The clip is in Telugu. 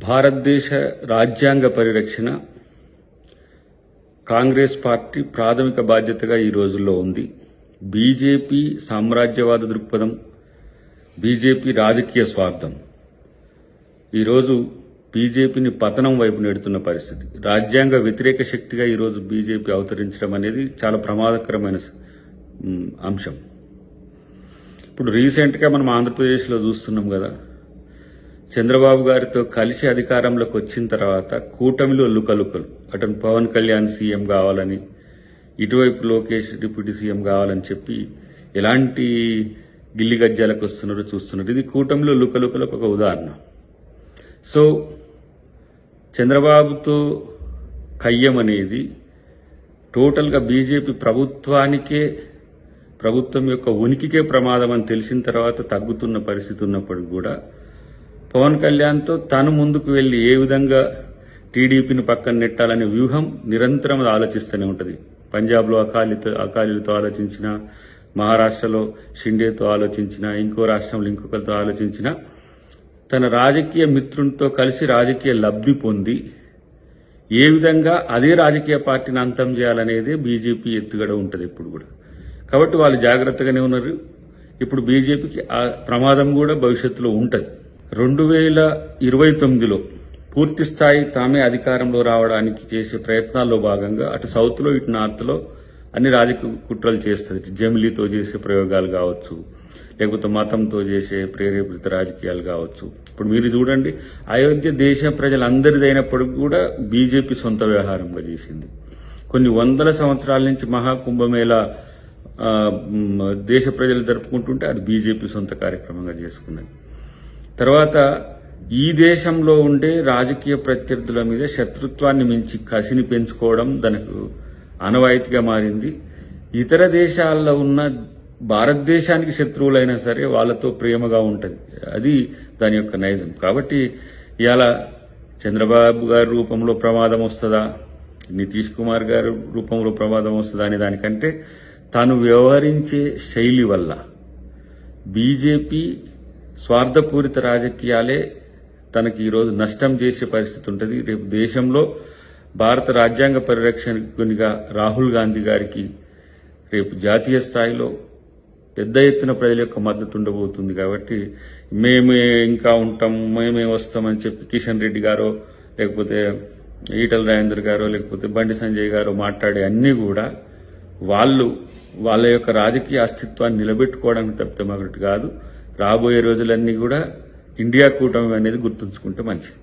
భారతదేశ రాజ్యాంగ పరిరక్షణ కాంగ్రెస్ పార్టీ ప్రాథమిక బాధ్యతగా ఈ రోజుల్లో ఉంది. బీజేపీ సామ్రాజ్యవాద దృక్పథం, బీజేపీ రాజకీయ స్వార్థం ఈరోజు బీజేపీని పతనం వైపు నెడుతున్న పరిస్థితి. రాజ్యాంగ వ్యతిరేక శక్తిగా ఈరోజు బీజేపీ అవతరించడం అనేది చాలా ప్రమాదకరమైన అంశం. ఇప్పుడు రీసెంట్గా మనం ఆంధ్రప్రదేశ్లో చూస్తున్నాం కదా, చంద్రబాబు గారితో కలిసి అధికారంలోకి వచ్చిన తర్వాత కూటమిలో లుకలుకలు, అటు పవన్ కళ్యాణ్ సీఎం కావాలని, ఇటువైపు లోకేష్ డిప్యూటీ సీఎం కావాలని చెప్పి ఎలాంటి గిల్లి గజ్జాలకు వస్తున్నారో చూస్తున్నారు. ఇది కూటమిలో లుకలుకలకు ఒక ఉదాహరణ. సో చంద్రబాబుతో కయ్యం అనేది టోటల్గా బీజేపీ ప్రభుత్వం యొక్క ఉనికికే ప్రమాదం అని తెలిసిన తర్వాత తగ్గుతున్న పరిస్థితి ఉన్నప్పటికీ కూడా పవన్ కళ్యాణ్తో తాను ముందుకు వెళ్లి ఏ విధంగా టీడీపీని పక్కన నెట్టాలనే వ్యూహం నిరంతరం ఆలోచిస్తూనే ఉంటుంది. పంజాబ్లో అకాలీలతో ఆలోచించిన, మహారాష్ట్రలో షిండేతో ఆలోచించిన, ఇంకో రాష్ట్రంలో ఇంకొకరితో ఆలోచించిన, తన రాజకీయ మిత్రునితో కలిసి రాజకీయ లబ్ధి పొంది ఏ విధంగా అదే రాజకీయ పార్టీని అంతం చేయాలనేదే బీజేపీ ఎత్తుగడ ఉంటుంది ఎప్పుడు కూడా. కాబట్టి వాళ్ళు జాగ్రత్తగానే ఉన్నారు. ఇప్పుడు బీజేపీకి ఆ ప్రమాదం కూడా భవిష్యత్తులో ఉంటుంది. 2029లో పూర్తి స్థాయి తామే అధికారంలో రావడానికి చేసే ప్రయత్నాల్లో భాగంగా అటు సౌత్లో ఇటు నార్త్లో అన్ని రాజకీయ కుట్రలు చేస్తుంది. జమిలీతో చేసే ప్రయోగాలు కావచ్చు, లేకపోతే మతంతో చేసే ప్రేరేపిత రాజకీయాలు కావచ్చు. ఇప్పుడు మీరు చూడండి, అయోధ్య దేశ ప్రజలందరిదైనప్పటికీ కూడా బీజేపీ సొంత వ్యవహారంగా చేసింది. కొన్ని వందల సంవత్సరాల నుంచి మహాకుంభమేళా దేశ ప్రజలు జరుపుకుంటుంటే అది బీజేపీ సొంత కార్యక్రమంగా చేసుకున్నది. తర్వాత ఈ దేశంలో ఉండే రాజకీయ ప్రత్యర్థుల మీద శత్రుత్వాన్ని మించి కసిని పెంచుకోవడం దానికి ఆనవాయితీగా మారింది. ఇతర దేశాల్లో ఉన్న భారతదేశానికి శత్రువులైనా సరే వాళ్ళతో ప్రేమగా ఉంటుంది. అది దాని యొక్క నైజం. కాబట్టి ఇవాళ చంద్రబాబు గారి రూపంలో ప్రమాదం వస్తుందా, నితీష్ కుమార్ గారి రూపంలో ప్రమాదం వస్తుందా అనే దానికంటే తాను వ్యవహరించే శైలి వల్ల బీజేపీ స్వార్థపూరిత రాజకీయాలే తనకి ఈరోజు నష్టం చేసే పరిస్థితి ఉంటుంది. రేపు దేశంలో భారత రాజ్యాంగ పరిరక్షకునిగా రాహుల్ గాంధీ గారికి రేపు జాతీయ స్థాయిలో పెద్ద ఎత్తున ప్రజల యొక్క మద్దతు ఉండబోతుంది. కాబట్టి మేమే ఇంకా ఉంటాం, మేమే వస్తామని చెప్పి కిషన్ రెడ్డి గారో, లేకపోతే ఈటల రాజేందర్ గారో, లేకపోతే బండి సంజయ్ గారో మాట్లాడే అన్నీ కూడా వాళ్ళ యొక్క రాజకీయ అస్తిత్వాన్ని నిలబెట్టుకోవడానికి తప్పితే మరొకటి కాదు. రాబోయే రోజులన్నీ కూడా ఇండియా కూటమి అనేది గుర్తుంచుకుంటే మంచిది.